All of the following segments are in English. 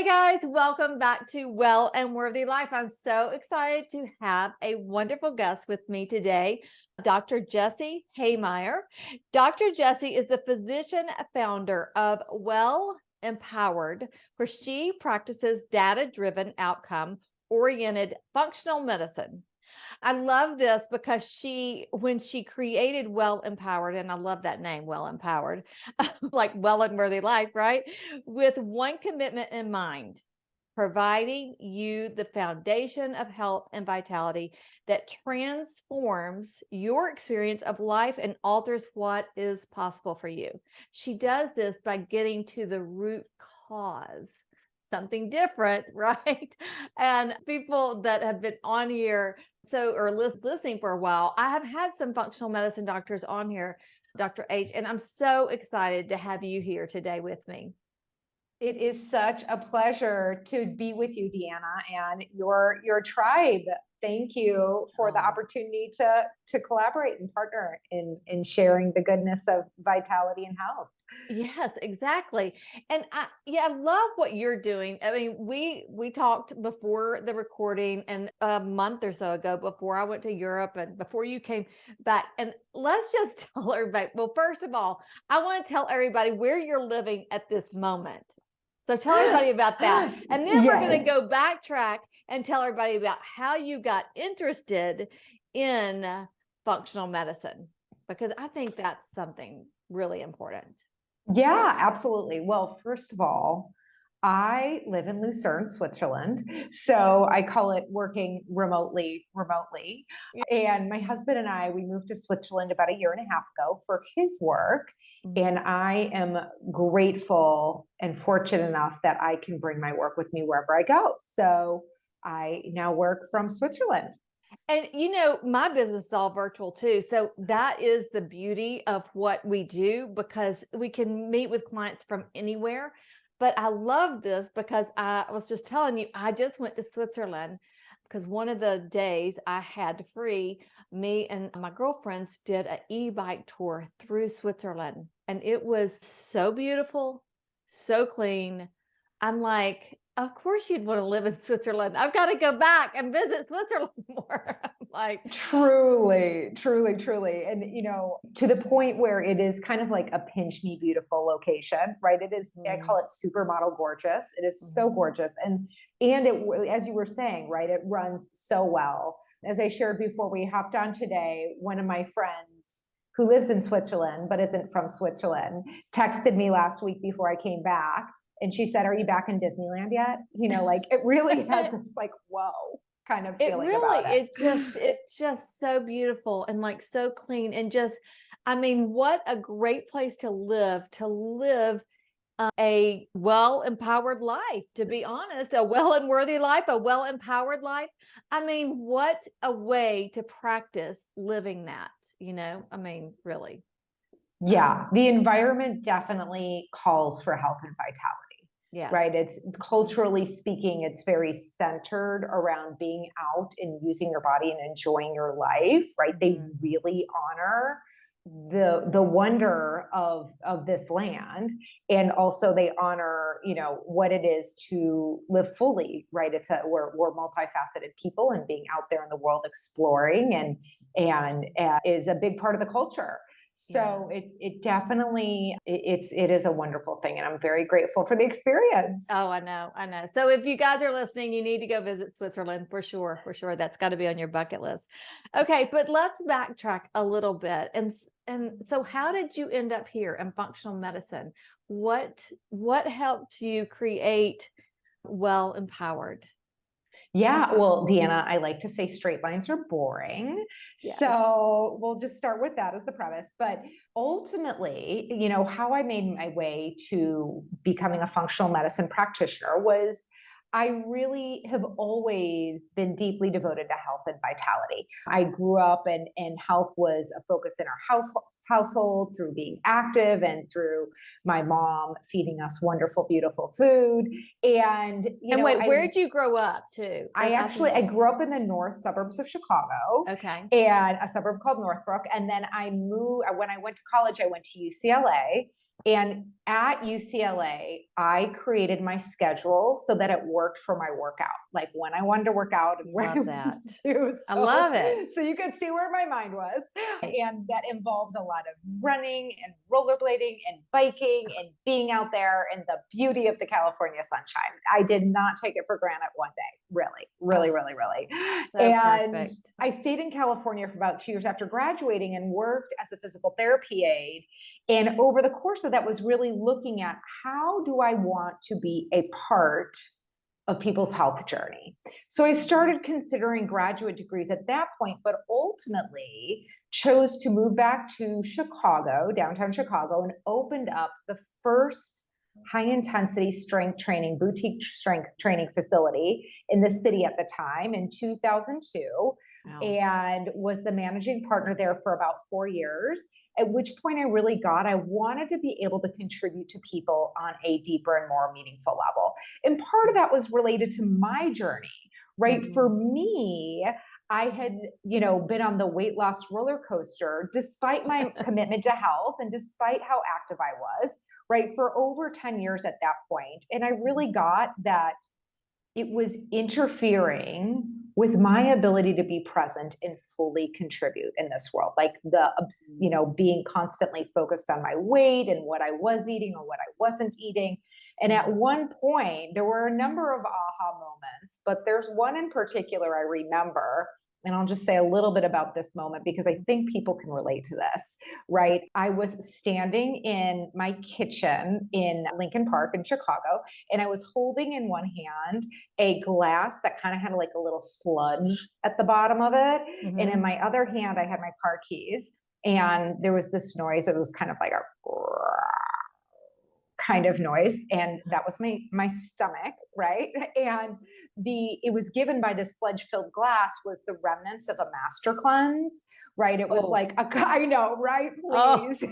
Hey guys, welcome back to Well and Worthy Life. I'm so excited to have a wonderful guest with me today, Dr. Jessie Hehmeyer. Dr. Jessie is the physician founder of Well Empowered, where she practices data-driven, outcome-oriented functional medicine. I love this because when she created Well Empowered, and I love that name, Well Empowered, like Well and Worthy Life, right? With one commitment in mind, providing you the foundation of health and vitality that transforms your experience of life and alters what is possible for you. She does this by getting to the root cause, something different, right? And people that have been on here or listening for a while, I have had some functional medicine doctors on here, Dr. H, and I'm so excited to have you here today with me. It is such a pleasure to be with you, Deanna, and your tribe. Thank you for the opportunity to collaborate and partner in sharing the goodness of vitality and health. Yes, exactly. And I love what you're doing. I mean, we talked before the recording and a month or so ago before I went to Europe and before you came back. And let's just tell everybody, well, first of all, I want to tell everybody where you're living at this moment. So tell everybody about that. And then we're going to go backtrack and tell everybody about how you got interested in functional medicine, because I think that's something really important. Yeah, absolutely. Well, first of all, I live in Lucerne, Switzerland. So I call it working remotely. And my husband and I, we moved to Switzerland about a year and a half ago for his work. And I am grateful and fortunate enough that I can bring my work with me wherever I go. So I now work from Switzerland. And my business is all virtual too. So that is the beauty of what we do, because we can meet with clients from anywhere. But I love this because I was just telling you, I just went to Switzerland because one of the days I had free, me and my girlfriends did an e-bike tour through Switzerland. And it was so beautiful, so clean. I'm like, of course you'd want to live in Switzerland. I've got to go back and visit Switzerland more. Like, truly. And, to the point where it is kind of like a pinch me beautiful location, right? It is, I call it supermodel gorgeous. It is so gorgeous. And it, as you were saying, right, it runs so well. As I shared before we hopped on today, one of my friends who lives in Switzerland, but isn't from Switzerland, texted me last week before I came back. And she said, "Are you back in Disneyland yet?" Like it really has this like, whoa, kind of feeling about it. It's just so beautiful and like so clean and just, I mean, what a great place to live a well-empowered life, to be honest, a well and worthy life, a well-empowered life. I mean, what a way to practice living that, I mean, really. Yeah, the environment definitely calls for health and vitality. Yes. Right. It's culturally speaking, it's very centered around being out and using your body and enjoying your life. Right. They really honor the wonder of this land, and also they honor what it is to live fully. Right. We're multifaceted people, and being out there in the world exploring and is a big part of the culture. So it definitely, it is a wonderful thing. And I'm very grateful for the experience. Oh, I know. So if you guys are listening, you need to go visit Switzerland for sure. That's got to be on your bucket list. Okay. But let's backtrack a little bit. And so how did you end up here in functional medicine? What helped you create Well Empowered? Yeah, well, Deanna, I like to say straight lines are boring. Yeah. So we'll just start with that as the premise. But ultimately, how I made my way to becoming a functional medicine practitioner was I really have always been deeply devoted to health and vitality. I grew up and health was a focus in our household through being active and through my mom feeding us wonderful, beautiful food. And wait, where'd you grow up too? I grew up in the north suburbs of Chicago. Okay. And a suburb called Northbrook. And then I moved, when I went to college, I went to UCLA. And at UCLA, I created my schedule so that it worked for my workout, like when I wanted to work out and where I Love wanted that. to. I love it. So you could see where my mind was. And that involved a lot of running and rollerblading and biking and being out there in the beauty of the California sunshine. I did not take it for granted one day, really, really, really, really. So And perfect. I stayed in California for about 2 years after graduating and worked as a physical therapy aide. And over the course of that was really looking at how do I want to be a part of people's health journey. So I started considering graduate degrees at that point, but ultimately chose to move back to Chicago, downtown Chicago, and opened up the first high intensity strength training, boutique strength training facility in the city at the time in 2002. Wow. And was the managing partner there for about 4 years, at which point I really I wanted to be able to contribute to people on a deeper and more meaningful level. And part of that was related to my journey, right? Mm-hmm. For me, I had, been on the weight loss roller coaster, despite my commitment to health and despite how active I was, right? For over 10 years at that point. And I really got that it was interfering with my ability to be present and fully contribute in this world. Like being constantly focused on my weight and what I was eating or what I wasn't eating. And at one point, there were a number of aha moments, but there's one in particular I remember. And I'll just say a little bit about this moment because I think people can relate to this, right? I was standing in my kitchen in Lincoln Park in Chicago, and I was holding in one hand a glass that kind of had like a little sludge at the bottom of it. Mm-hmm. And in my other hand, I had my car keys. And there was this noise. It was kind of like a kind of noise, and that was my stomach, right? And it was given by this sludge filled glass was the remnants of a master cleanse, right? It was like I know, right? Please.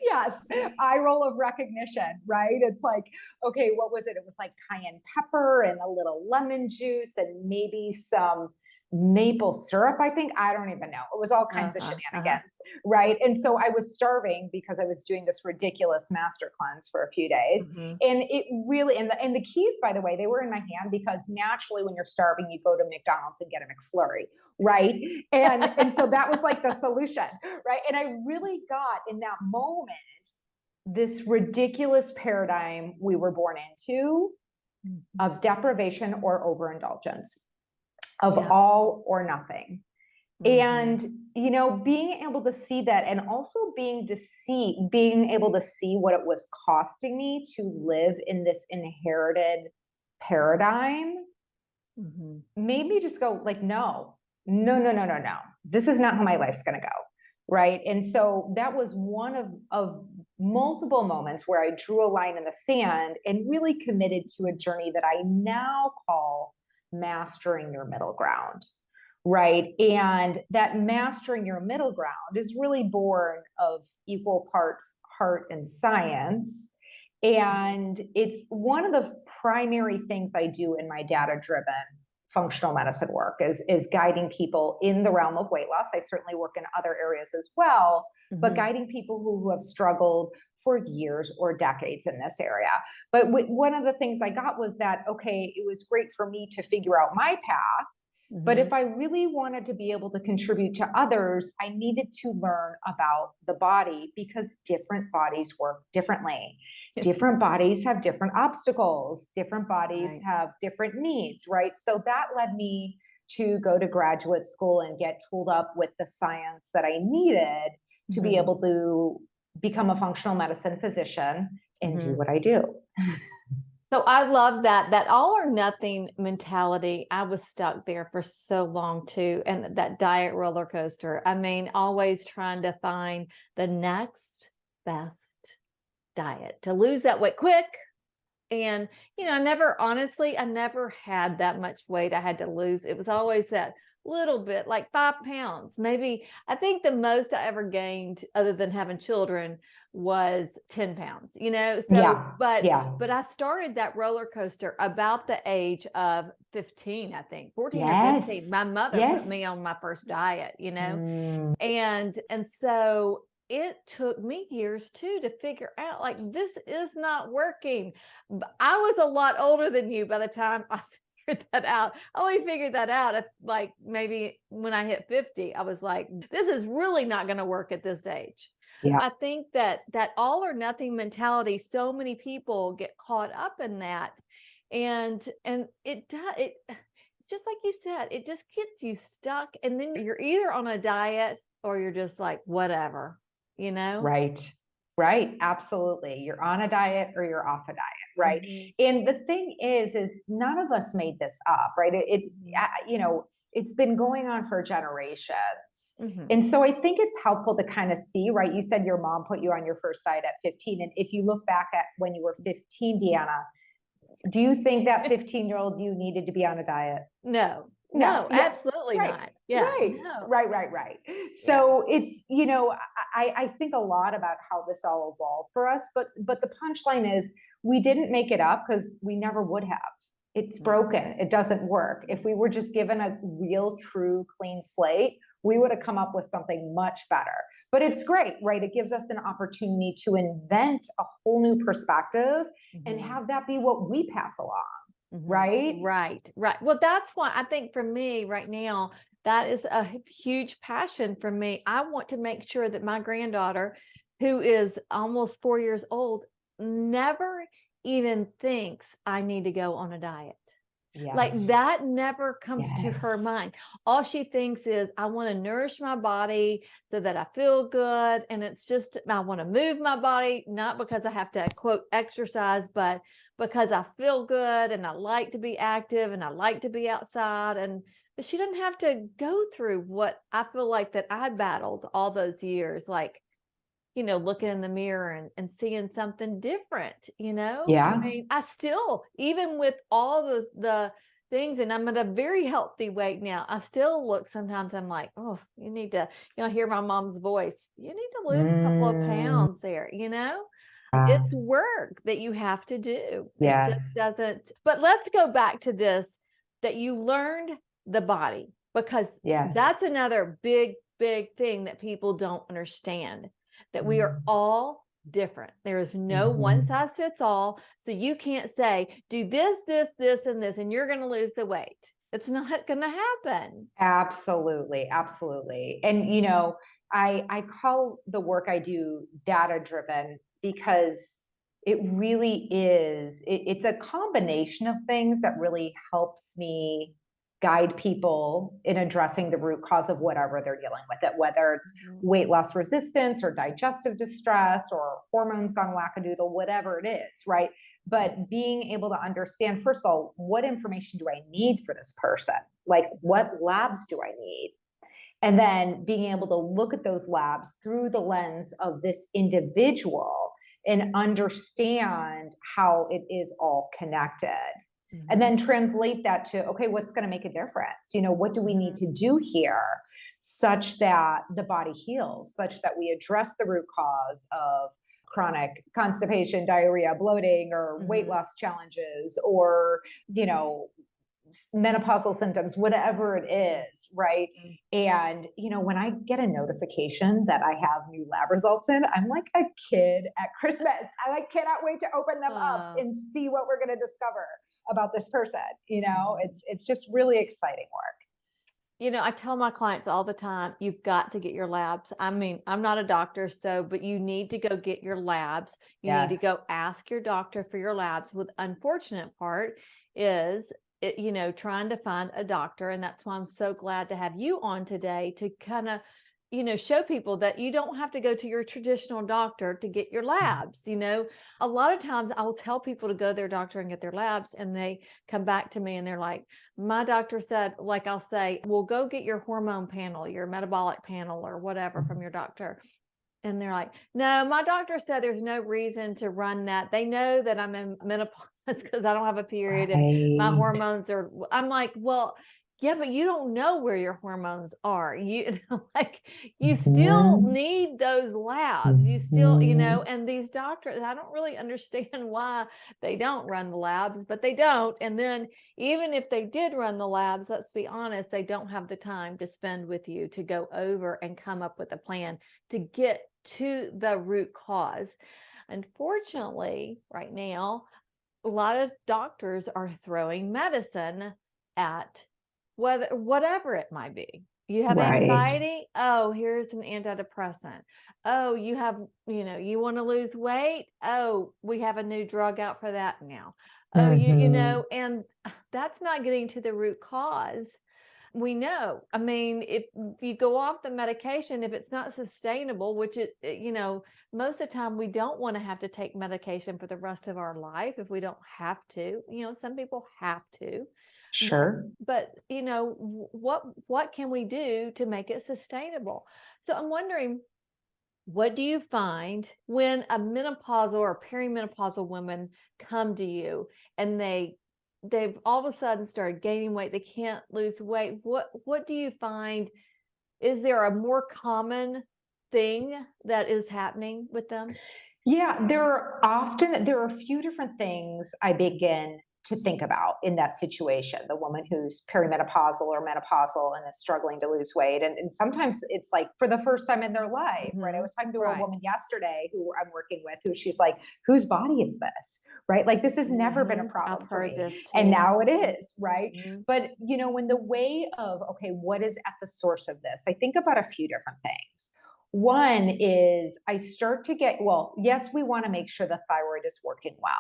Yes, eye roll of recognition, right? It's like, okay, what was it? It was like cayenne pepper and a little lemon juice and maybe some maple syrup, I think. I don't even know. It was all kinds of shenanigans, right? And so I was starving because I was doing this ridiculous master cleanse for a few days. Mm-hmm. And it really, and the keys, by the way, they were in my hand because naturally when you're starving, you go to McDonald's and get a McFlurry, right? And so that was like the solution, right? And I really got in that moment this ridiculous paradigm we were born into of deprivation or overindulgence, of all or nothing. And being able to see that, and also being able to see what it was costing me to live in this inherited paradigm made me just go like, no, this is not how my life's going to go, right? And so that was one of multiple moments where I drew a line in the sand and really committed to a journey that I now call mastering your middle ground, right? And that mastering your middle ground is really born of equal parts heart and science. And it's one of the primary things I do in my data-driven functional medicine work is guiding people in the realm of weight loss. I certainly work in other areas as well, but guiding people who have struggled for years or decades in this area. But one of the things I got was that, okay, it was great for me to figure out my path, but if I really wanted to be able to contribute to others, I needed to learn about the body because different bodies work differently. Different bodies have different obstacles. Different bodies have different needs, right? So that led me to go to graduate school and get tooled up with the science that I needed to be able to become a functional medicine physician and do what I do. So I love that all or nothing mentality. I was stuck there for so long too. And that diet roller coaster. I mean, always trying to find the next best diet to lose that weight quick. And, I never had that much weight I had to lose. It was always that little bit, like 5 pounds, maybe. I think the most I ever gained other than having children was 10 pounds, but I started that roller coaster about the age of 15, I think 14 or 15. My mother put me on my first diet, and so it took me years too to figure out, like, this is not working. I was a lot older than you by the time I figured that out. I only figured that out at, like, maybe when I hit 50. I was like, this is really not going to work at this age. Yeah. I think that all or nothing mentality, so many people get caught up in that. And it does it's just like you said, it just gets you stuck. And then you're either on a diet or you're just like, whatever, you know? Right. Right. Absolutely. You're on a diet or you're off a diet. Right. Mhm. And the thing is none of us made this up. Right. It's been going on for generations. Mhm. And so I think it's helpful to kind of see, right? You said your mom put you on your first diet at 15. And if you look back at when you were 15, Deanna, do you think that 15-year-old you needed to be on a diet? No, No, no, yeah, absolutely right, not. Yeah, right, no. right. Yeah. So it's, I think a lot about how this all evolved for us, but the punchline is we didn't make it up because we never would have. It's broken. Right. It doesn't work. If we were just given a real, true, clean slate, we would have come up with something much better. But it's great, right? It gives us an opportunity to invent a whole new perspective and Mhm. have that be what we pass along, Mhm. right? Right, right. Well, that's why I think for me right now, that is a huge passion for me. I want to make sure that my granddaughter, who is almost 4 years old, never even thinks I need to go on a diet. Like, Yes. that never comes to her Yes. mind. All she thinks is, I want to nourish my body so that I feel good. And it's just, I want to move my body, not because I have to quote exercise, but because I feel good and I like to be active and I like to be outside. And she doesn't have to go through what I feel like that I battled all those years. Like, looking in the mirror and seeing something different, I Yeah. mean, I still, even with all the things, and I'm at a very healthy weight now, I still look sometimes, I'm like, oh, you need to, hear my mom's voice. You need to lose a couple of Mm, pounds there. It's um, work that you have to do. It just yes. doesn't. But let's go back to this, that you learned the body, because Yes. that's another big, big thing that people don't understand, that we are Mm, all different. There is no one mhm. size fits all. So you can't say, do this, and this, and you're going to lose the weight. It's not going to happen. Absolutely. Absolutely. And, I call the work I do data driven because it really is, it's a combination of things that really helps me guide people in addressing the root cause of whatever they're dealing with it, whether it's Mhm. weight loss resistance or digestive distress or hormones gone wackadoodle, whatever it is, right? But being able to understand, first of all, what information do I need for this person? Like, what labs do I need? And then being able to look at those labs through the lens of this individual and understand how it is all connected. And Mhm. then translate that to, okay, what's going to make a difference? What do we need Mhm. to do here such that the body heals, such that we address the root cause of chronic constipation, diarrhea, bloating, or weight Mhm. loss challenges, or, you know, menopausal symptoms, whatever it is, right? Mhm. And, when I get a notification that I have new lab results in, I'm like a kid at Christmas. I like cannot wait to open them up Uh, and see what we're going to discover about this person. mhm. It's just really exciting work. I tell my clients all the time, you've got to get your labs. I mean, I'm not a doctor, but you need to go get your labs. You need to Yes. go ask your doctor for your labs. With unfortunate part is, trying to find a doctor. And that's why I'm so glad to have you on today to kind of, show people that you don't have to go to your traditional doctor to get your labs. A lot of times I will tell people to go to their doctor and get their labs, and they come back to me and they're like, my doctor said, like, I'll say, well, go get your hormone panel, your metabolic panel, or whatever from your doctor. And they're like, no, my doctor said there's no reason to run that. They know that I'm in menopause because I don't have a period and my Right. hormones are, I'm like, well, Yeah, but you don't know where your hormones are. You like you still Mhm. need those labs. You still, Mhm. and these doctors, I don't really understand why they don't run the labs, but they don't. And then even if they did run the labs, let's be honest, they don't have the time to spend with you to go over and come up with a plan to get to the root cause. Unfortunately, right now, a lot of doctors are throwing medicine at whatever it might be. You have Right. anxiety? Oh, here's an antidepressant. Oh, you want to lose weight? Oh, we have a new drug out for that now. Oh, Mhm. and that's not getting to the root cause. We know. I mean, if you go off the medication, if it's not sustainable, which most of the time we don't want to have to take medication for the rest of our life if we don't have to. Some people have to. But Sure. what can we do to make it sustainable? So I'm wondering, what do you find when a menopausal or perimenopausal women come to you and they've all of a sudden started gaining weight, they can't lose weight? What do you find? Is there a more common thing that is happening with them? Yeah, there are a few different things I begin to think about in that situation. The woman who's perimenopausal or menopausal and is struggling to lose weight. And sometimes it's like for the first time in their life, right? I Hmm. was talking to a Right. woman yesterday who I'm working with, who she's like, whose body is this? Right? Like this has never been a I've problem for heard me. this And too. now it is, right? Hmm. But when the way of, okay, what is at the source of this? I think about a few different things. One is I start to get, well, yes, we want to make sure the thyroid is working well.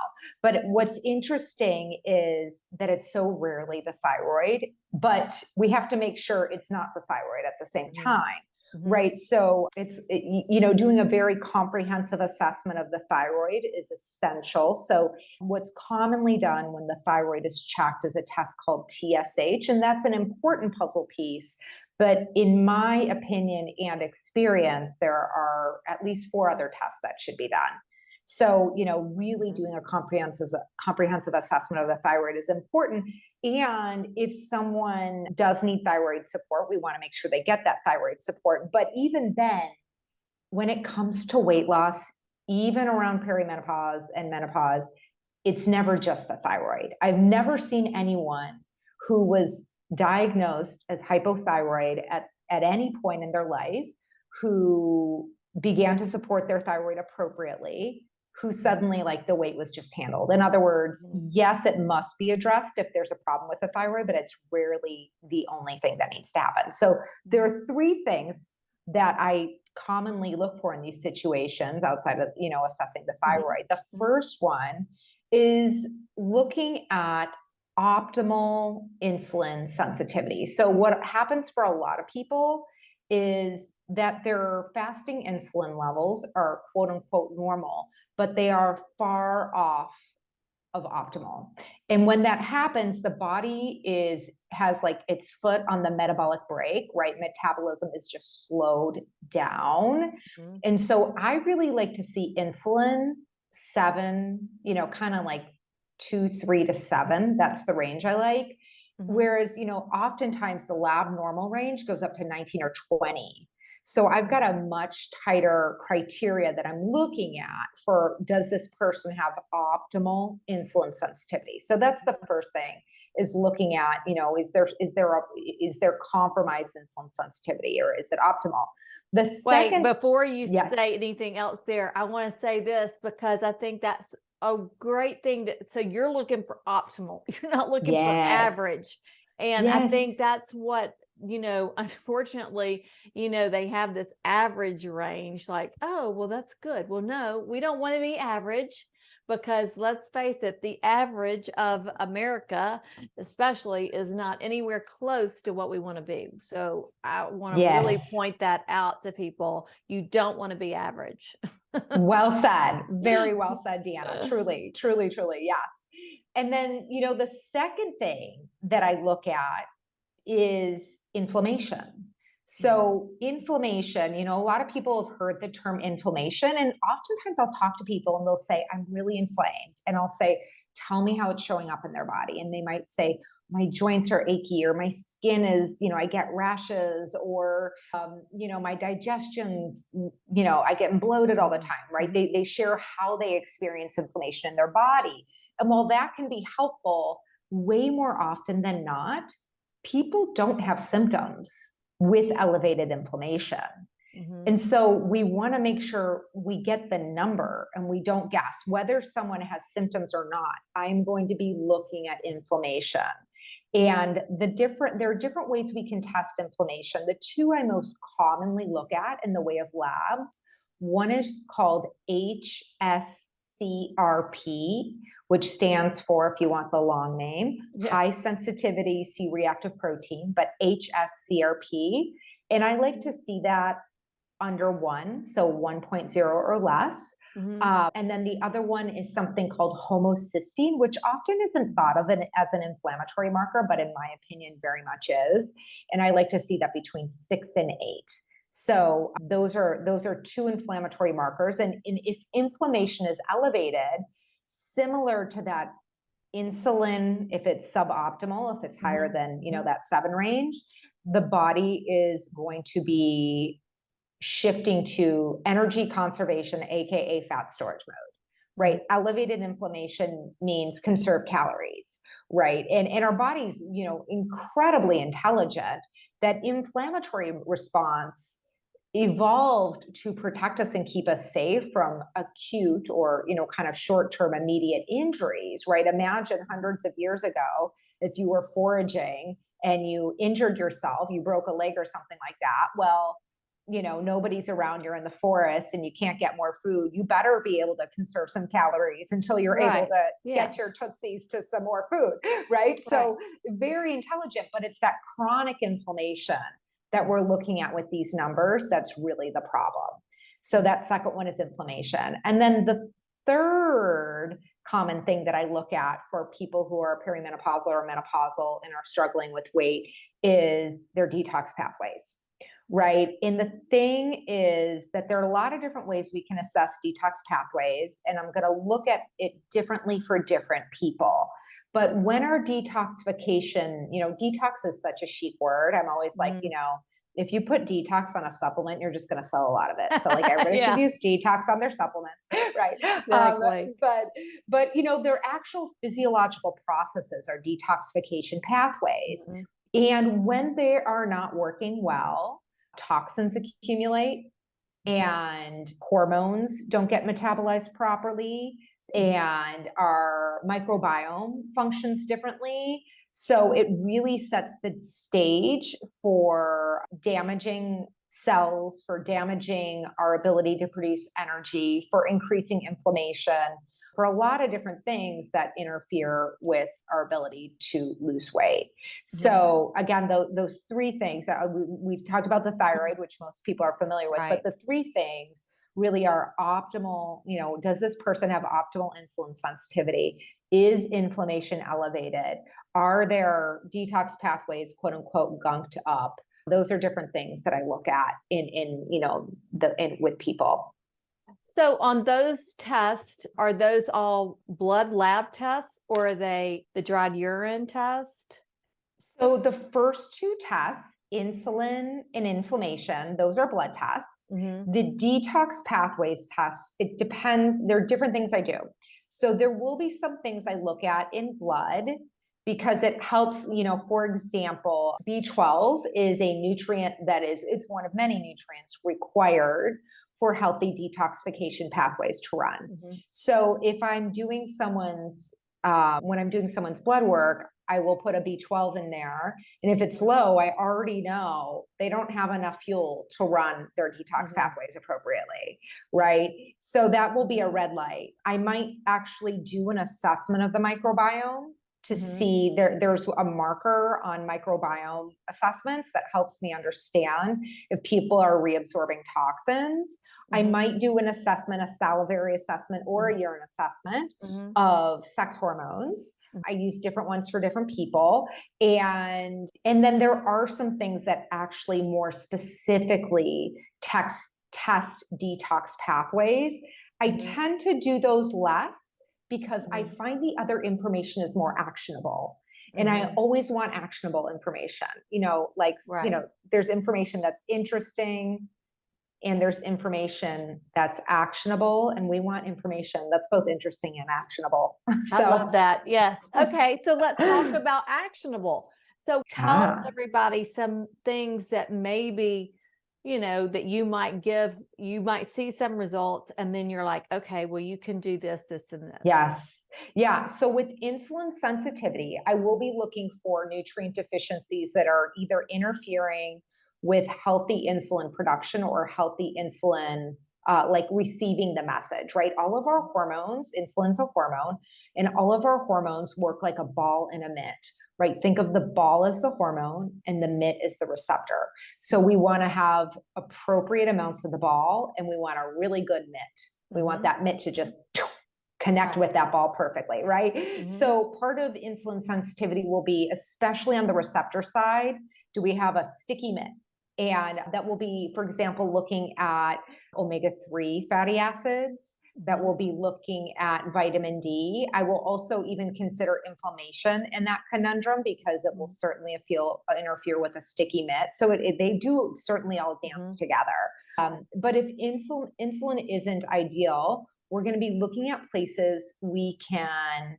But what's interesting is that it's so rarely the thyroid, but we have to make sure it's not the thyroid at the same Hmm. time. Hmm. Right. So doing a very comprehensive assessment of the thyroid is essential. So, what's commonly done when the thyroid is checked is a test called TSH, and that's an important puzzle piece. But in my opinion and experience, there are at least four other tests that should be done. So, really Hmm. doing a comprehensive assessment of the thyroid is important. And if someone does need thyroid support, we want to make sure they get that thyroid support. But even then, when it comes to weight loss, even around perimenopause and menopause, it's never just the thyroid. I've never seen anyone who was diagnosed as hypothyroid at any point in their life who began to support their thyroid appropriately, who suddenly like the weight was just handled. In other words, Hmm. yes, it must be addressed if there's a problem with the thyroid, but it's rarely the only thing that needs to happen. So there are three things that I commonly look for in these situations outside of assessing the Hmm. thyroid. The Hmm. first one is looking at optimal insulin sensitivity. So, what happens for a lot of people is that their fasting insulin levels are quote unquote normal, but they are far off of optimal. And when that happens, the body has like its foot on the metabolic brake, right? Metabolism is just slowed down. Hmm. And so I really like to see insulin 7, kind of like 2, 3 to 7. That's the range I like. Hmm. Whereas, oftentimes the lab normal range goes up to 19 or 20. So I've got a much tighter criteria that I'm looking at for, does this person have optimal insulin sensitivity? So that's the first thing, is looking at, is there compromised insulin sensitivity, or is it optimal? The Wait, second, before you yes, say anything else there, I want to say this because I think that's a great thing so you're looking for optimal. You're not looking for yes, average. And I yes, think that's what, unfortunately, they have this average range like, oh, well, that's good. Well, no, we don't want to be average because let's face it, the average of America, especially, is not anywhere close to what we want to be. So I want to really yes. point that out to people. You don't want to be average. Well said. Very well said, Deanna. Truly, truly, truly. Yes. And then, the second thing that I look at is inflammation. Mm. So, inflammation, a lot of people have heard the term inflammation, and oftentimes I'll talk to people and they'll say, I'm really inflamed. And I'll say, tell me how it's showing up in their body. And they might say, my joints are achy, or my skin is, I get rashes, or, my digestion's, I get bloated all the time, right? They share how they experience inflammation in their body. And while that can be helpful, way more often than not, people don't have symptoms with elevated inflammation. And so we want to make sure we get the number and we don't guess whether someone has symptoms or not. I'm going to be looking at inflammation. And there are different ways we can test inflammation. The two I most commonly look at in the way of labs, one is called HSCRP, which stands for, if you want the long name, high sensitivity C-reactive protein, but HSCRP. And I like to see that under 1, so 1.0 or less. And then the other one is something called homocysteine, which often isn't thought of as an inflammatory marker, but in my opinion, very much is. And I like to see that between 6 and 8. So those are two inflammatory markers. And if inflammation is elevated, similar to that insulin, if it's suboptimal, if it's higher than, that 7 range, the body is going to be shifting to energy conservation, aka fat storage mode, right? Elevated inflammation means conserve calories, right? And our body's, incredibly intelligent. That inflammatory response evolved to protect us and keep us safe from acute or, kind of short-term immediate injuries, right? Imagine hundreds of years ago, if you were foraging and you injured yourself, you broke a leg or something like that. Well, nobody's around, you're in the forest and you can't get more food. You better be able to conserve some calories until you're able to get your tootsies to some more food, right? So very intelligent, but it's that chronic inflammation that we're looking at with these numbers that's really the problem. So that second one is inflammation. And then the third common thing that I look at for people who are perimenopausal or menopausal and are struggling with weight is their detox pathways. Right. And the thing is that there are a lot of different ways we can assess detox pathways, and I'm going to look at it differently for different people. But when our detoxification, detox is such a chic word. I'm always like, if you put detox on a supplement, you're just going to sell a lot of it. So like everybody should use detox on their supplements, right? Exactly. But their actual physiological processes are detoxification pathways. And when they are not working well, toxins accumulate and hormones don't get metabolized properly, and our microbiome functions differently. So it really sets the stage for damaging cells, for damaging our ability to produce energy, for increasing inflammation, for a lot of different things that interfere with our ability to lose weight. So again, those 3 things, we talked about the thyroid, which most people are familiar with, but the 3 things really are optimal. Does this person have optimal insulin sensitivity? Is inflammation elevated? Are their detox pathways, quote unquote, gunked up? Those are different things that I look at with people. So on those tests, are those all blood lab tests, or are they the dried urine test? So the first 2 tests, insulin and inflammation, those are blood tests. The detox pathways tests, it depends. There are different things I do. So there will be some things I look at in blood because it helps, for example, B12 is a nutrient it's one of many nutrients required for healthy detoxification pathways to run. So if I'm doing when I'm doing someone's blood work, I will put a B12 in there. And if it's low, I already know they don't have enough fuel to run their detox pathways appropriately, right? So that will be a red light. I might actually do an assessment of the microbiome to see there's a marker on microbiome assessments that helps me understand if people are reabsorbing toxins. I might do an assessment, a salivary assessment or a urine assessment of sex hormones. I use different ones for different people. And then there are some things that actually more specifically test detox pathways. I tend to do those less because I find the other information is more actionable. And I Mhm. always want actionable information, you know, like, you know, Right. there's information that's interesting and there's information that's actionable, and we want information that's both interesting and actionable. I love So, that. Yes. Okay. So let's talk about actionable. So tell yeah. everybody some things that maybe, that you might see some results and then you're like, okay, well, you can do this, this, and this. Yes. Yeah. So with insulin sensitivity, I will be looking for nutrient deficiencies that are either interfering with healthy insulin production or healthy insulin, like receiving the message, right? All of our hormones, insulin's a hormone, and all of our hormones work like a ball and a mitt, right? Think of the ball as the hormone and the mitt is the receptor. So we want to have appropriate amounts of the ball and we want a really good mitt. We want that mitt to just connect with that ball perfectly, right? So part of insulin sensitivity will be, especially on the receptor side, do we have a sticky mitt? And that will be, for example, looking at omega-3 fatty acids. That will be looking at vitamin D. I will also even consider inflammation in that conundrum because it will certainly interfere with a sticky mitt. So they do certainly all dance together. But if insulin isn't ideal, we're going to be looking at places we can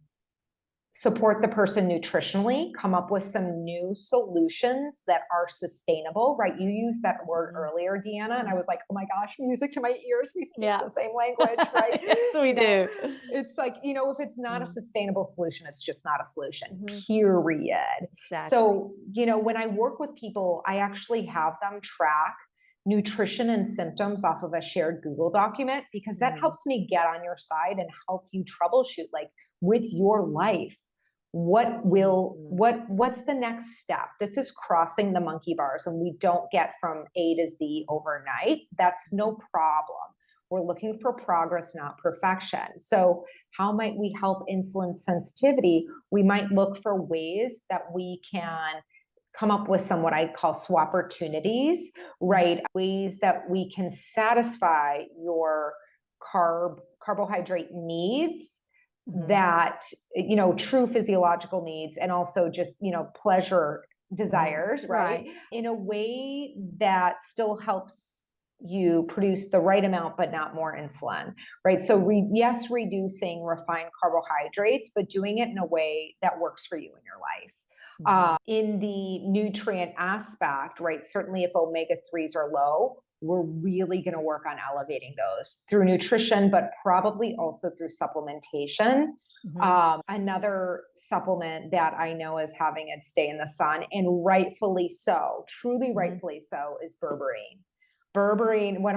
support the person nutritionally, come up with some new solutions that are sustainable, right? You used that word earlier, Deanna, and I was like, oh my gosh, music to my ears. We speak the same language, right? Yes, we do. It's like, if it's not a sustainable solution, it's just not a solution, period. Exactly. So, when I work with people, I actually have them track nutrition and symptoms off of a shared Google document because that helps me get on your side and help you troubleshoot, like, with your life. What's the next step? This is crossing the monkey bars and we don't get from A to Z overnight. That's no problem. We're looking for progress, not perfection. So how might we help insulin sensitivity? We might look for ways that we can come up with some what I call swap opportunities, right? Ways that we can satisfy your carbohydrate needs that, true physiological needs and also just, pleasure desires, right? In a way that still helps you produce the right amount, but not more insulin, right? So yes, reducing refined carbohydrates, but doing it in a way that works for you in your life. In the nutrient aspect, right? Certainly if omega-3s are low, we're really going to work on elevating those through nutrition, but probably also through supplementation. Another supplement that I know is having its day in the sun, and rightfully so, truly rightfully so, is berberine. Berberine, one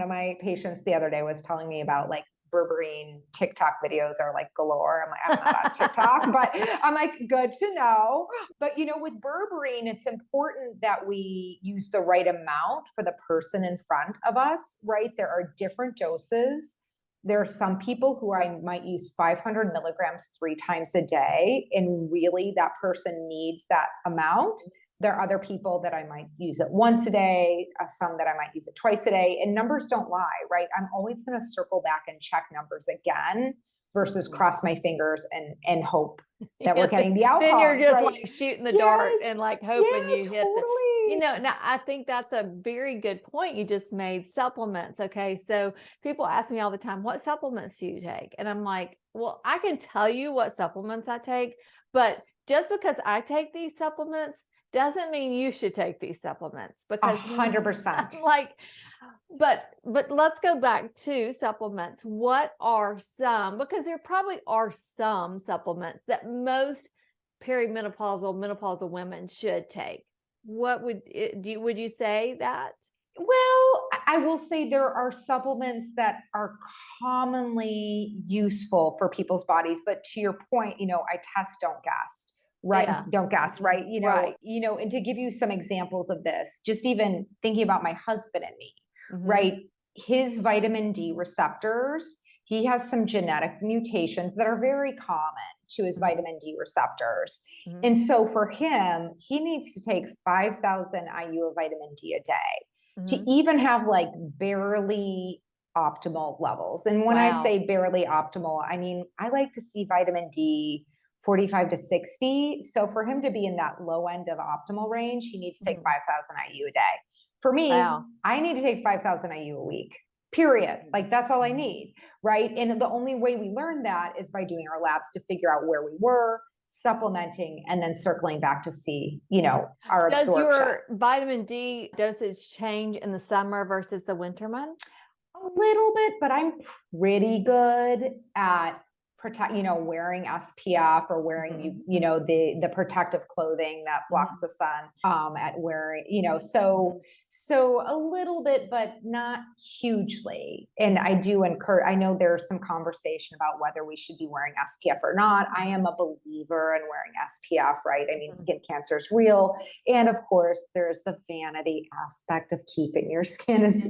of my patients the other day was telling me about, like, berberine TikTok videos are like galore. I'm like, I'm not on TikTok, but I'm like, good to know. But with berberine, it's important that we use the right amount for the person in front of us, right? There are different doses. There are some people who I might use 500 milligrams 3 times a day, and really that person needs that amount. There are other people that I might use it once a day, some that I might use it twice a day, and numbers don't lie, right? I'm always going to circle back and check numbers again versus cross my fingers and hope that we're getting the outcomes. Then you're just right? like shooting the dart and like hoping you hit totally. now I think that's a very good point you just made. Supplements. Okay. So people ask me all the time, what supplements do you take? And I'm like, well, I can tell you what supplements I take, but just because I take these supplements doesn't mean you should take these supplements because 100%. like, but let's go back to supplements. What are some, because there probably are some supplements that most menopausal women should take. What would you say that? Well, I will say there are supplements that are commonly useful for people's bodies, but to your point, I test, don't guess, right? Yeah. Don't guess, right? Right. And to give you some examples of this, just even thinking about my husband and me, right? His vitamin D receptors, he has some genetic mutations that are very common to his vitamin D receptors. And so for him, he needs to take 5,000 IU of vitamin D a day to even have like barely optimal levels. And when I Wow. say barely optimal, I mean, I like to see vitamin D 45 to 60. So for him to be in that low end of optimal range, he needs to take 5,000 IU a day. For me, Wow. I need to take 5,000 IU a week, period. Like that's all I need, right? And the only way we learn that is by doing our labs to figure out where we were, supplementing, and then circling back to see, our Does absorption. your vitamin D dosage change in the summer versus the winter months? A little bit, but I'm pretty good at wearing SPF or wearing the protective clothing that blocks the sun, at wearing, so a little bit, but not hugely. And I do encourage, I know there's some conversation about whether we should be wearing SPF or not. I am a believer in wearing SPF, right? I mean, skin cancer is real. And of course, there's the vanity aspect of keeping your skin as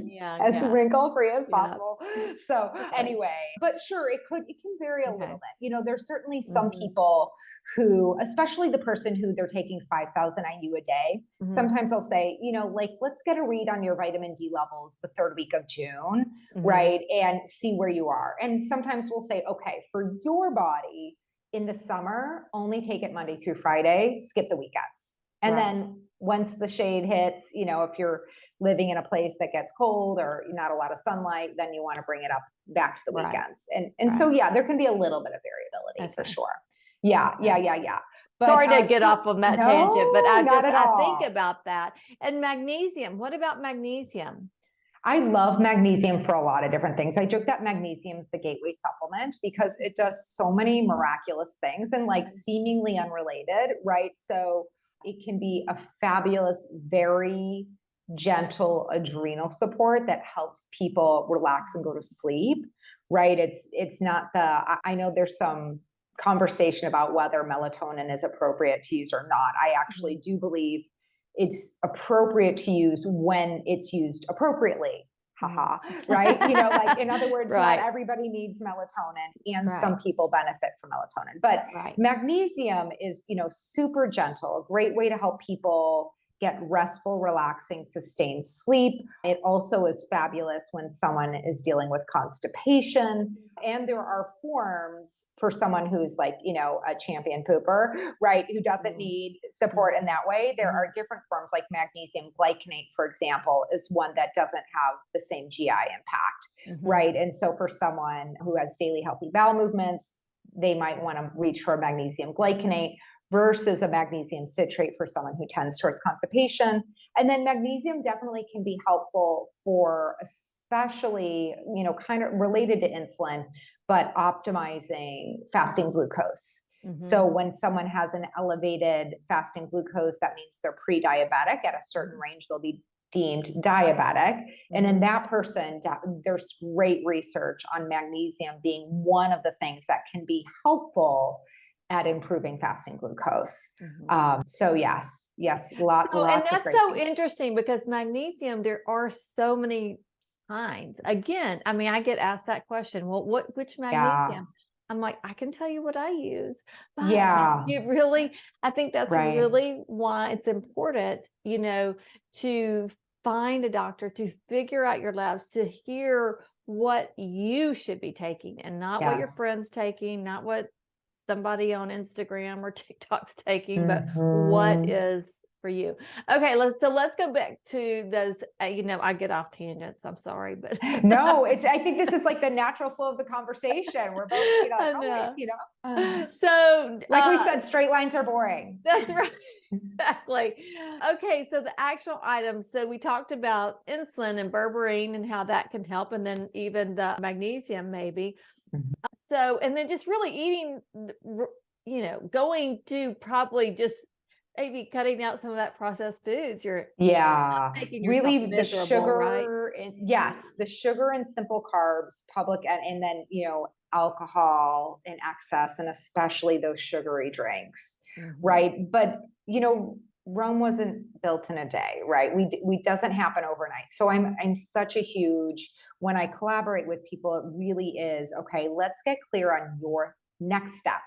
wrinkle-free as possible. So anyway, but sure, it can vary a little bit. There's certainly some people who, especially the person who they're taking 5,000 IU a day, sometimes I'll say, like, let's get a read on your vitamin D levels the third week of June, right? And see where you are. And sometimes we'll say, okay, for your body in the summer, only take it Monday through Friday, skip the weekends. And then once the shade hits, if you're living in a place that gets cold or not a lot of sunlight, then you want to bring it up back to the weekends. And so, there can be a little bit of variability for sure. Yeah. But, sorry to get off on that tangent, but I think about that. And magnesium, what about magnesium? I love magnesium for a lot of different things. I joke that magnesium is the gateway supplement because it does so many miraculous things and like seemingly unrelated, right? So it can be a fabulous, very gentle adrenal support that helps people relax and go to sleep, right? It's not I know there's some conversation about whether melatonin is appropriate to use or not. I actually do believe it's appropriate to use when it's used appropriately. Haha, right? Like in other words, not everybody needs melatonin and some people benefit from melatonin. But magnesium is, super gentle, a great way to help people get restful, relaxing, sustained sleep. It also is fabulous when someone is dealing with constipation. And there are forms for someone who's like, a champion pooper, right? Who doesn't need support in that way. There are different forms like magnesium glycinate, for example, is one that doesn't have the same GI impact, right? And so for someone who has daily healthy bowel movements, they might want to reach for magnesium glycinate versus a magnesium citrate for someone who tends towards constipation. And then magnesium definitely can be helpful for especially, kind of related to insulin, but optimizing fasting glucose. So when someone has an elevated fasting glucose, that means they're pre-diabetic. At a certain range, they'll be deemed diabetic. And in that person, there's great research on magnesium being one of the things that can be helpful at improving fasting glucose. So yes, lots and of that's great so things. interesting because magnesium, there are so many kinds. Again, I mean, I get asked that question. Well, which magnesium? I'm like, I can tell you what I use, but you really, I think that's really why it's important, to find a doctor, to figure out your labs, to hear what you should be taking and not what your friend's taking, not what somebody on Instagram or TikTok's taking, but what is for you. Okay, let's go back to those, I get off tangents. I'm sorry, but no, I think this is like the natural flow of the conversation. We're both, so like we said, straight lines are boring. That's right. Exactly. Okay, so the actual items. So we talked about insulin and berberine and how that can help, and then even the magnesium maybe. So, and then just really eating, going to probably just maybe cutting out some of that processed foods. You're making really the sugar, right? Yes, the sugar and simple carbs, and then alcohol in excess, and especially those sugary drinks, right? But Rome wasn't built in a day, right? We doesn't happen overnight. So I'm such a huge, when I collaborate with people, it really is, okay, let's get clear on your next step.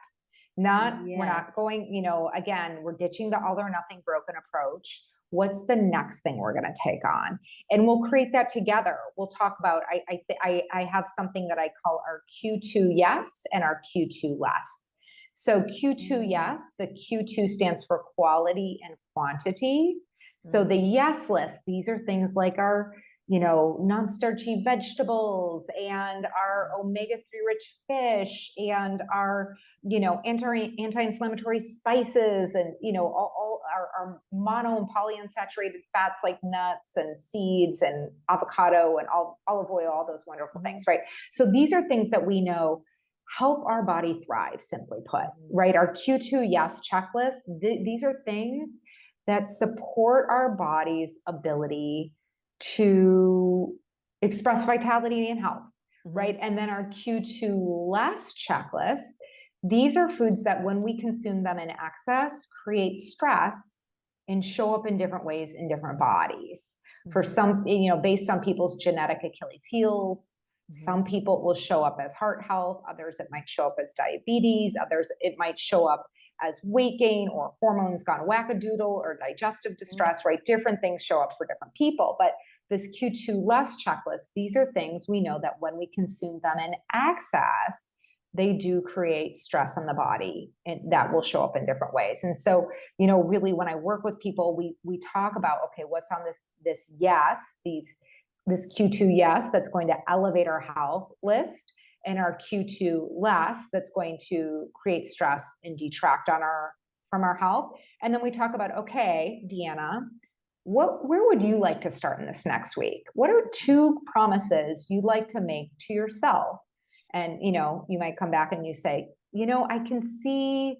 We're not going, again, we're ditching the all or nothing broken approach. what's the next thing we're going to take on? And we'll create that together. We'll talk about, I have something that I call our Q2 yes and our Q2 less. So Q2 yes, the Q2 stands for quality and quantity. So the yes list, these are things like our, non-starchy vegetables and our omega-3 rich fish and our, anti-inflammatory spices and, all our mono and polyunsaturated fats like nuts and seeds and avocado and olive oil, all those wonderful things, right? So these are things that we know help our body thrive, simply put, right? Our Q2 yes checklist, these are things that support our body's ability to express vitality and health, right? And then our Q2 less checklist, these are foods that when we consume them in excess, create stress and show up in different ways in different bodies. For some, based on people's genetic Achilles heels, some people will show up as heart health, others it might show up as diabetes, others it might show up as weight gain or hormones gone wackadoodle or digestive distress, right? Different things show up for different people. But this Q2 less checklist, these are things we know that when we consume them in excess, they do create stress on the body and that will show up in different ways. And so, really when I work with people, we talk about, okay, what's on this yes, this Q2 yes, that's going to elevate our health list, and our Q2 less, that's going to create stress and detract from our health. And then we talk about, okay, Deanna, where would you like to start in this next week? What are 2 promises you'd like to make to yourself? And, you might come back and you say, I can see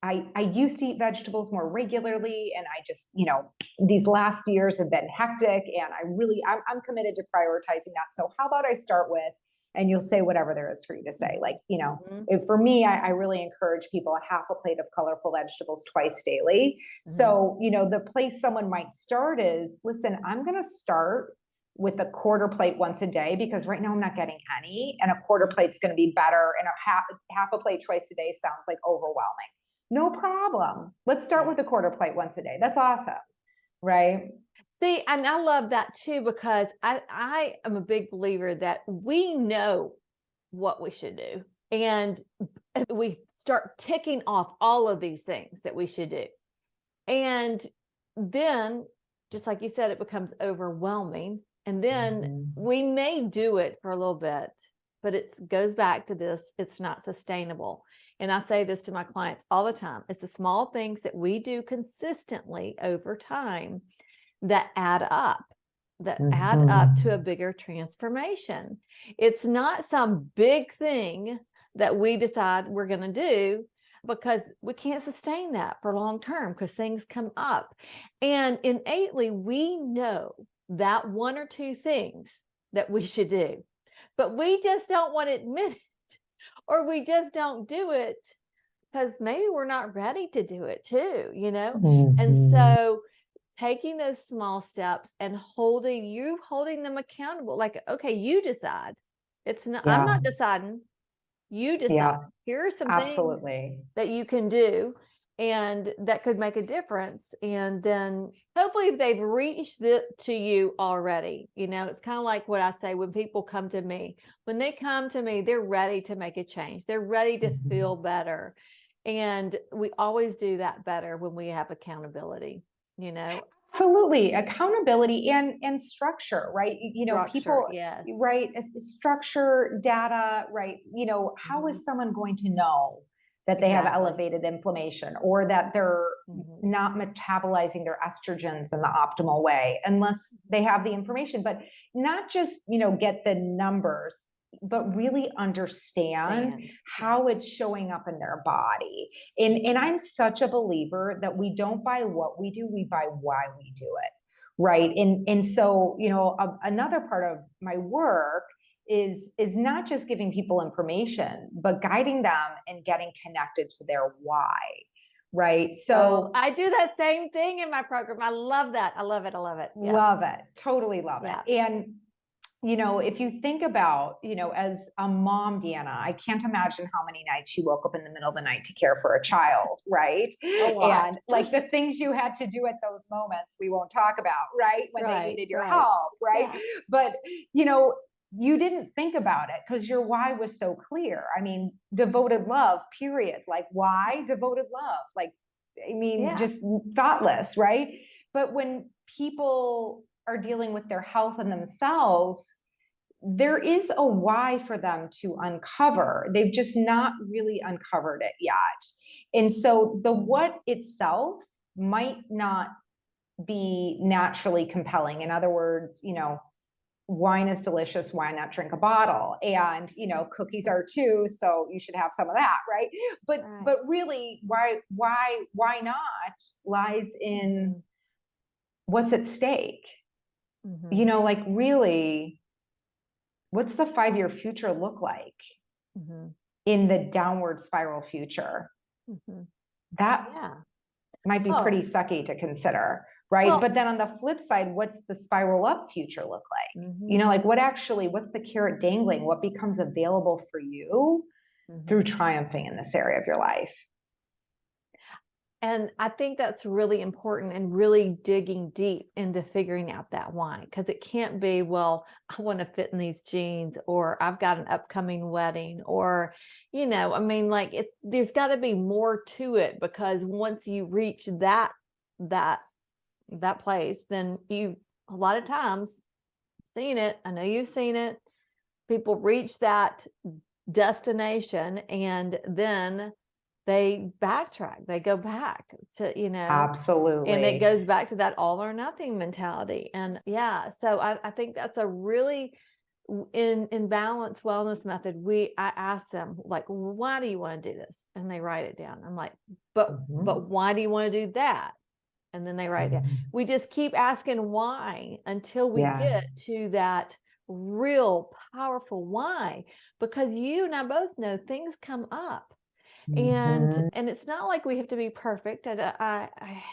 I used to eat vegetables more regularly, and I just, these last years have been hectic, and I'm committed to prioritizing that. So how about I start with, and you'll say whatever there is for you to say. Like, if for me, I really encourage people a half a plate of colorful vegetables twice daily. So, the place someone might start is, listen, I'm going to start with a quarter plate once a day because right now I'm not getting any, and a quarter plate's going to be better, and half a plate twice a day sounds like overwhelming. No problem. Let's start with a quarter plate once a day. That's awesome, right? See, and I love that too, because I am a big believer that we know what we should do. And we start ticking off all of these things that we should do. And then, just like you said, it becomes overwhelming. And then we may do it for a little bit, but it goes back to this, it's not sustainable. And I say this to my clients all the time. It's the small things that we do consistently over time that add up, to a bigger transformation. It's not some big thing that we decide we're going to do, because we can't sustain that for long term because things come up. And innately, we know that 1 or 2 things that we should do, but we just don't want to admit it, or we just don't do it because maybe we're not ready to do it too, And so taking those small steps and holding them accountable, like, okay, you decide. It's not, I'm not deciding, you decide. Here are some things that you can do and that could make a difference. And then hopefully if they've reached it to you already, it's kind of like what I say when people come to me. When they come to me, they're ready to make a change. They're ready to feel better. And we always do that better when we have accountability, Absolutely. Accountability and structure, right? Structure, people, yes. right? Structure, data, right? How is someone going to know that they have elevated inflammation or that they're not metabolizing their estrogens in the optimal way unless they have the information? But not just, get the numbers, but really understand how it's showing up in their body. And I'm such a believer that we don't buy what we do, we buy why we do it, right? And so, another part of my work is not just giving people information, but guiding them and getting connected to their why, right? So I do that same thing in my program. I love that. I love it. I love it. Love it. Totally love it. And if you think about, as a mom, Deanna, I can't imagine how many nights you woke up in the middle of the night to care for a child, right? A lot. And like the things you had to do at those moments, we won't talk about, right? When they Right, needed your right. help, right? Yeah. But, you didn't think about it because your why was so clear. I mean, devoted love, period. Like, why devoted love? Like, I mean, Yeah. just thoughtless, right? But when people are dealing with their health and themselves, there is a why for them to uncover. They've just not really uncovered it yet. And so the what itself might not be naturally compelling. In other words, wine is delicious, why not drink a bottle? And cookies are too, so you should have some of that, right? but Right. but really, why not lies in what's at stake. Like, really, what's the 5-year future look like in the downward spiral future? That Yeah. might be Oh, pretty sucky to consider, right? well, But then on the flip side, what's the spiral up future look like? Like, what's the carrot dangling? What becomes available for you through triumphing in this area of your life? and I think that's really important and really digging deep into figuring out that why, because it can't be, well, I want to fit in these jeans, or I've got an upcoming wedding, or, I mean, like there's got to be more to it, because once you reach that place, then a lot of times seen it. I know you've seen it. People reach that destination and then they backtrack. They go back to, and it Absolutely. goes back to that all or nothing mentality. And yeah, so I think that's a really in balance wellness method. I ask them, like, why do you want to do this? And they write it down. I'm like, but why do you want to do that? And then they write it down. We just keep asking why until we get Yes. to that real powerful why, because you and I both know things come up, and it's not like we have to be perfect. I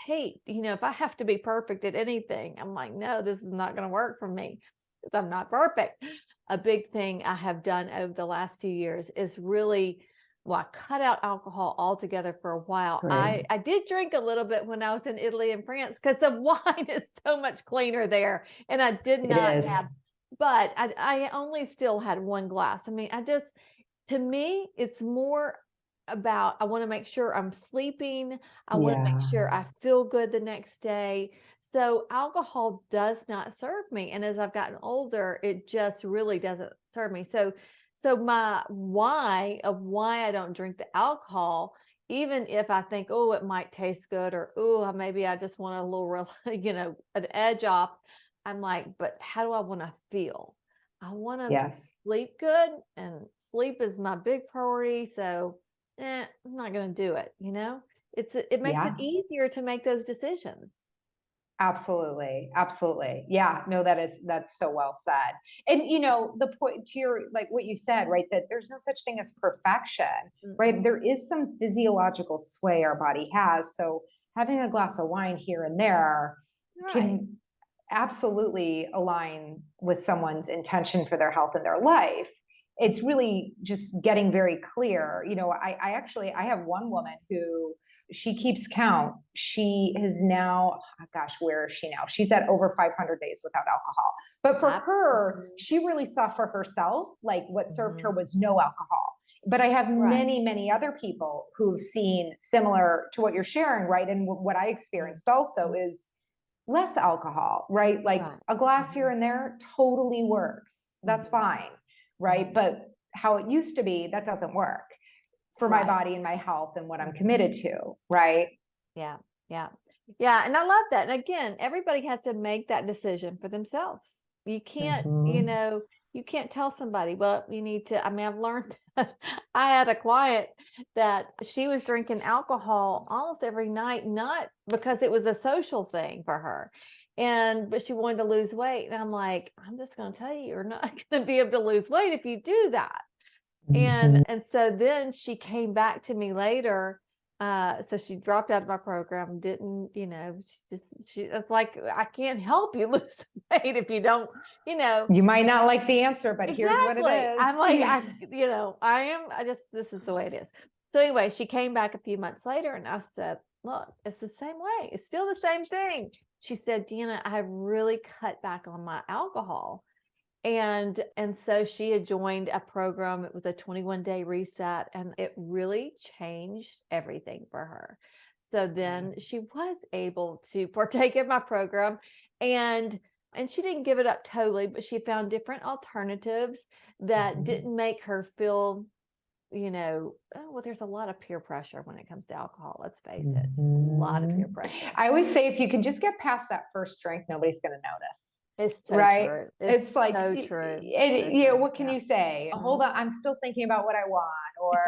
hate, if I have to be perfect at anything, I'm like, no, this is not going to work for me because I'm not perfect. A big thing I have done over the last few years is really, well, I cut out alcohol altogether for a while. Great. I did drink a little bit when I was in Italy and France because the wine is so much cleaner there, and I did It not is. have, but I only still had one glass. I mean, to me, it's more about, I want to make sure I'm sleeping. I want to make Yeah. sure I feel good the next day. So alcohol does not serve me. And as I've gotten older, it just really doesn't serve me. So my why of why I don't drink the alcohol, even if I think, oh, it might taste good, or oh, maybe I just want a little, an edge off. I'm like, but how do I want to feel? I want to Yes. sleep good, and sleep is my big priority. So, I'm not going to do it. It makes it Yeah. easier to make those decisions. Absolutely. Absolutely. Yeah. No, that's so well said. And the point to your, like what you said, right? That there's no such thing as perfection, right? Mm-mm. There is some physiological sway our body has. So having a glass of wine here and there Right. can absolutely align with someone's intention for their health and their life. It's really just getting very clear. I have one woman who, she keeps count. She is now, oh gosh, where is she now? She's at over 500 days without alcohol. But for her, she really saw for herself, like what served her was no alcohol. But I have Right. many, many other people who've seen similar to what you're sharing, right? And what I experienced also is less alcohol, right? Like Right. a glass here and there totally works. That's fine, right? But how it used to be, that doesn't work for my Right. body and my health and what I'm committed to, right? Yeah. Yeah. Yeah. And I love that. And again, everybody has to make that decision for themselves. You can't, you can't tell somebody, well, you need to. I mean, I've learned that. I had a client that she was drinking alcohol almost every night, not because it was a social thing for her. But she wanted to lose weight. And I'm like, I'm just going to tell you, you're not going to be able to lose weight if you do that. And so then she came back to me later So she dropped out of my program, didn't, it's like, I can't help you lose weight if you don't, You might not like the answer, but here's what it exactly. I'm like, is. this is the way it is. So anyway, she came back a few months later and I said, look, it's the same way. It's still the same thing. She said, Deanna, I really cut back on my alcohol. And so she had joined a program. It was a 21-day reset, and it really changed everything for her. So then she was able to partake in my program, and she didn't give it up totally, but she found different alternatives that didn't make her feel, well, there's a lot of peer pressure when it comes to alcohol. Let's face it, a lot of peer pressure. I always say, if you can just get past that first drink, nobody's going to notice. It's so right? true. It's like, so true. what can you say? Hold on, I'm still thinking about what I want, or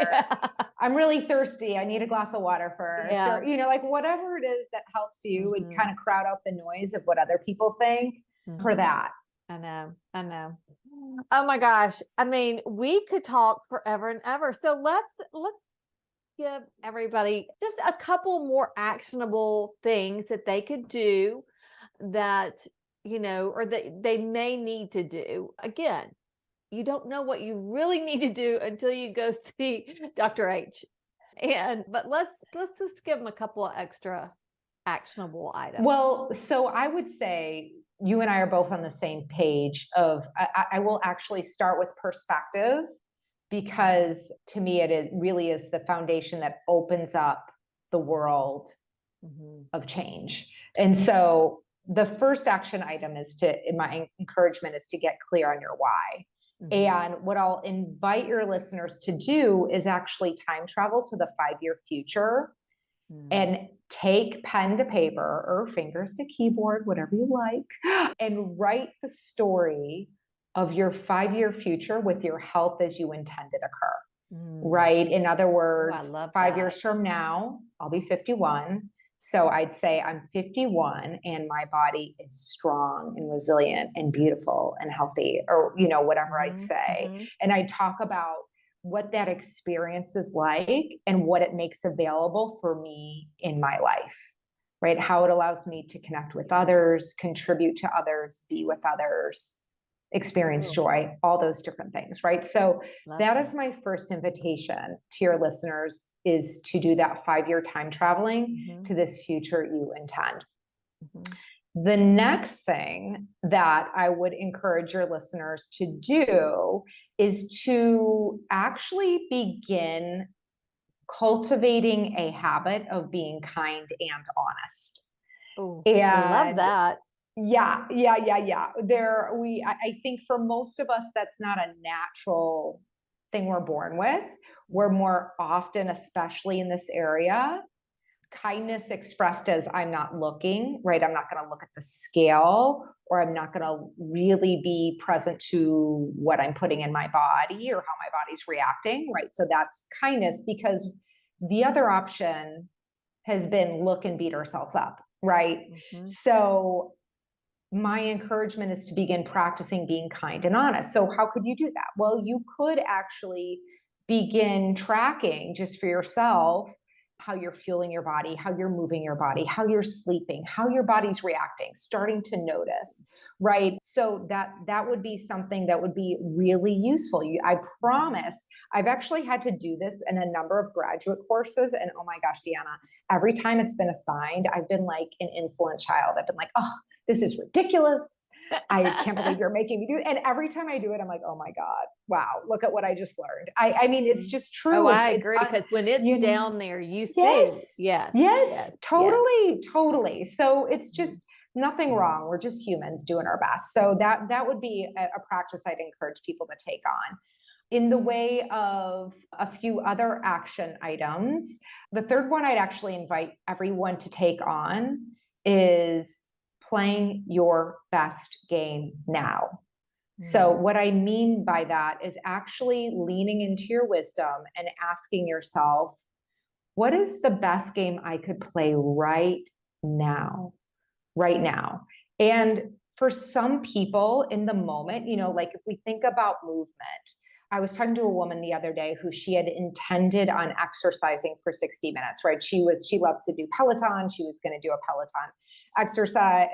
I'm really thirsty, I need a glass of water first, or, like whatever it is that helps you and kind of crowd out the noise of what other people think for that. I know. Oh my gosh. I mean, we could talk forever and ever. So let's give everybody just a couple more actionable things that they could do that, or that they may need to do. Again, you don't know what you really need to do until you go see Dr. H. But let's just give them a couple of extra actionable items. Well, so I would say you and I are both on the same page of, I will actually start with perspective, because to me, really is the foundation that opens up the world of change. And so the first action item my encouragement is to get clear on your why. And what I'll invite your listeners to do is actually time travel to the 5-year future and take pen to paper or fingers to keyboard, whatever you like, and write the story of your 5-year future with your health as you intend it occur. Right? In other words, 5 years from now, I'll be 51. So I'd say I'm 51 and my body is strong and resilient and beautiful and healthy, or, whatever I'd say. And I talk about what that experience is like and what it makes available for me in my life, right? How it allows me to connect with others, contribute to others, be with others, experience joy, all those different things, right? So that is my first invitation to your listeners, is to do that 5-year time traveling to this future you intend. The next thing that I would encourage your listeners to do is to actually begin cultivating a habit of being kind and honest. I love that. Yeah. I think for most of us, that's not a natural thing we're born with. We're more often, especially in this area, kindness expressed as I'm not looking, right? I'm not going to look at the scale, or I'm not going to really be present to what I'm putting in my body or how my body's reacting, right? So that's kindness, because the other option has been look and beat ourselves up, right? So my encouragement is to begin practicing being kind and honest. So how could you do that? Well, you could actually begin tracking just for yourself how you're fueling your body, how you're moving your body, how you're sleeping, how your body's reacting, starting to notice, right? So that would be something that would be really useful. I promise, I've actually had to do this in a number of graduate courses, and oh my gosh, Deanna, every time it's been assigned, I've been like an insolent child. I've been like, oh, this is ridiculous. I can't believe you're making me do it. And every time I do it, I'm like, oh my God, wow, look at what I just learned. I mean, it's just true. I agree, because when it's down there, you see. Yes, totally. So it's just nothing wrong. We're just humans doing our best. So that would be a practice I'd encourage people to take on. In the way of a few other action items, the third one I'd actually invite everyone to take on is playing your best game now. So what I mean by that is actually leaning into your wisdom and asking yourself, what is the best game I could play right now? And for some people in the moment, like if we think about movement, I was talking to a woman the other day who she had intended on exercising for 60 minutes, right? She loved to do Peloton. She was going to do a Peloton exercise,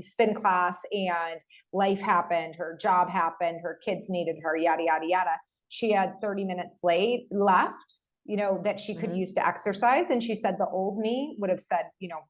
spin class, and life happened. Her job happened. Her kids needed her, yada, yada, yada. She had 30 minutes left, that she could use to exercise. And she said the old me would have said,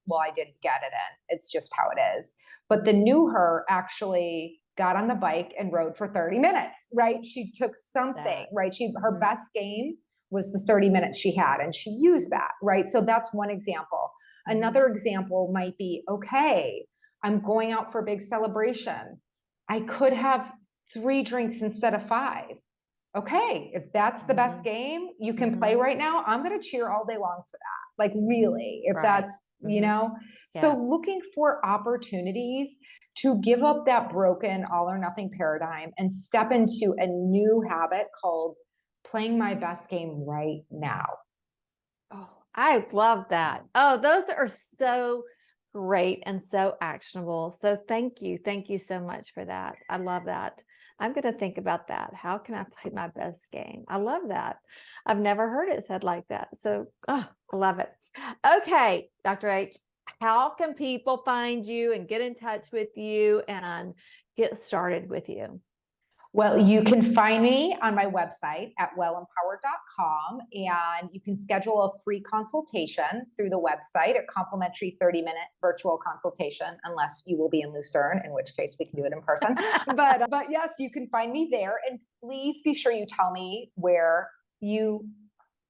well, I didn't get it in. It's just how it is. But the new her actually got on the bike and rode for 30 minutes, right? She took something, right? Her best game was the 30 minutes she had, and she used that, right? So that's one example. Another example might be, okay, I'm going out for a big celebration. I could have 3 drinks instead of 5. Okay, if that's the best game you can play right now, I'm going to cheer all day long for that. Like, really, if that's, so looking for opportunities to give up that broken all or nothing paradigm and step into a new habit called playing my best game right now. Oh, I love that. Oh, those are so great and so actionable. So thank you. Thank you so much for that. I love that. I'm going to think about that. How can I play my best game? I love that. I've never heard it said like that. So, I love it. Okay, Dr. H, how can people find you and get in touch with you and get started with you? Well, you can find me on my website at wellempowered.com, and you can schedule a free consultation through the website, a complimentary 30-minute virtual consultation, unless you will be in Lucerne, in which case we can do it in person. But yes, you can find me there. And please be sure you tell me where you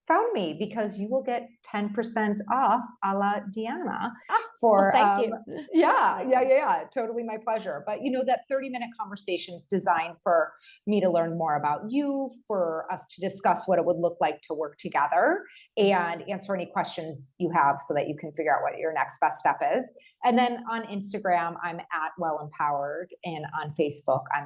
found me, because you will get 10% off a la Deanna for, thank you. totally my pleasure. But that 30-minute conversation is designed for me to learn more about you, for us to discuss what it would look like to work together and answer any questions you have so that you can figure out what your next best step is. And then on Instagram, I'm at Well Empowered, and on Facebook, I'm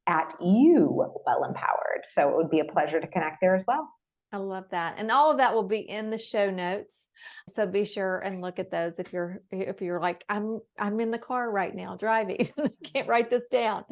at you Well Empowered. So it would be a pleasure to connect there as well. I love that. And all of that will be in the show notes. So be sure and look at those if you're like, I'm in the car right now driving. Can't write this down.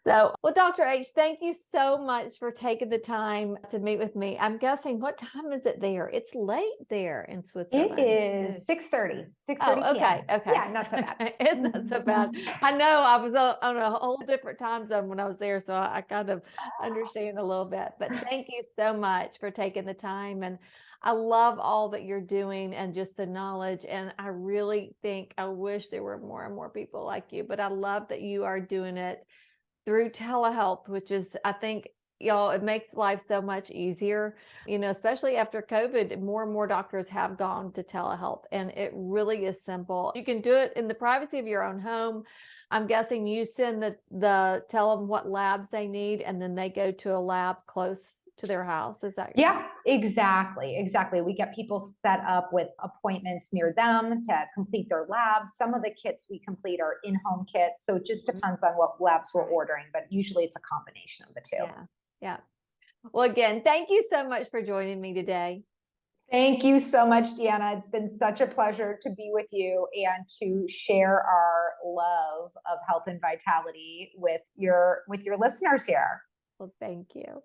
So, well, Dr. H, thank you so much for taking the time to meet with me. I'm guessing, what time is it there? It's late there in Switzerland. It is 6:30. 6:30 Oh, okay. p.m. Okay. Yeah, not so bad. Okay. It's not so bad. I know I was on a whole different time zone when I was there, so I kind of understand a little bit. But thank you so much for taking the time. And I love all that you're doing and just the knowledge. And I really think, I wish there were more and more people like you, but I love that you are doing it through telehealth, which is, I think, y'all, it makes life so much easier, especially after COVID. More and more doctors have gone to telehealth, and it really is simple. You can do it in the privacy of your own home. I'm guessing you send tell them what labs they need, and then they go to a lab close to their house. Is that? Yeah, exactly. We get people set up with appointments near them to complete their labs. Some of the kits we complete are in-home kits. So it just depends on what labs we're ordering, but usually it's a combination of the two. Yeah. Well, again, thank you so much for joining me today. Thank you so much, Deanna. It's been such a pleasure to be with you and to share our love of health and vitality with your listeners here. Well, thank you.